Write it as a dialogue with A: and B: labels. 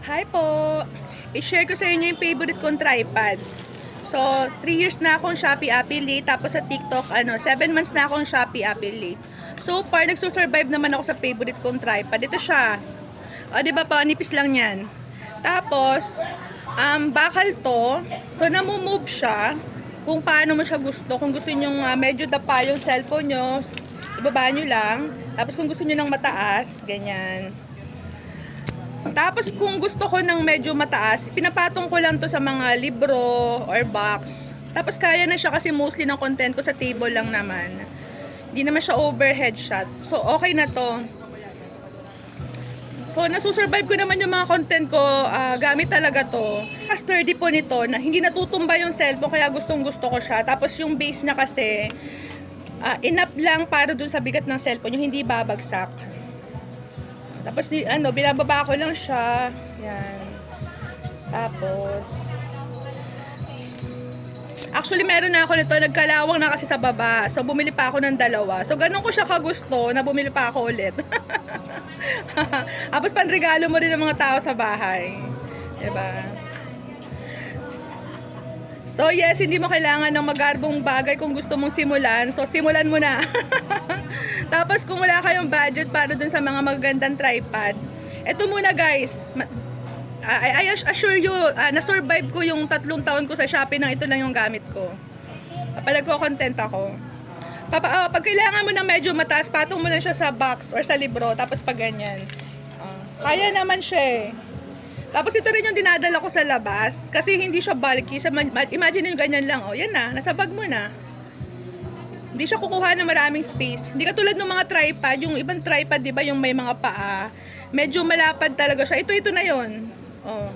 A: Hi po! I-share ko sa inyo yung favorite kong tripod. So, 3 years na akong Shopee affiliate, tapos sa TikTok, 7 months na akong Shopee affiliate. So far, nagsusurvive naman ako sa favorite kong tripod. Ito siya. O, diba pa, nipis lang yan. Tapos, bakal to. So, namumove siya kung paano mo siya gusto. Kung gusto nyo medyo dapa yung cellphone nyo, ibaba nyo lang. Tapos kung gusto nyo ng mataas, ganyan. Tapos kung gusto ko ng medyo mataas, pinapatong ko lang to sa mga libro or box. Tapos kaya na siya kasi mostly ng content ko sa table lang naman. Hindi naman siya overhead shot. So okay na to. So nasusurvive ko naman yung mga content ko, gamit talaga to. Sturdy po nito na hindi natutumba yung cellphone kaya gustong gusto ko siya. Tapos yung base na kasi, enough lang para dun sa bigat ng cellphone, yung hindi babagsak. Tapos binababa ko lang siya. Yan. Tapos actually meron na ako nito, nagkalawang na kasi sa baba. So bumili pa ako ng dalawa. So ganun ko siya kagusto na bumili pa ako ulit. Tapos panregalo mo rin ng mga tao sa bahay. Diba? So yes, hindi mo kailangan ng magarbong bagay kung gusto mong simulan. So simulan mo na. Tapos kung wala kayong budget para dun sa mga magagandang tripod, eto muna guys. I assure you, na-survive ko yung 3 taon ko sa Shopee nang ito lang yung gamit ko. Nagko-content ako. Pag kailangan mo ng medyo mataas, patong mo lang siya sa box or sa libro, tapos pag ganyan. Kaya naman siya eh. Tapos ito rin yung dinadala ko sa labas, kasi hindi siya bulky. Imagine yung ganyan lang, oh, yan na, nasa bag mo na. Hindi siya kukuha ng maraming space. Hindi katulad ng mga tripod, yung ibang tripod, di ba, yung may mga paa. Medyo malapad talaga siya. Ito na yun. Oh.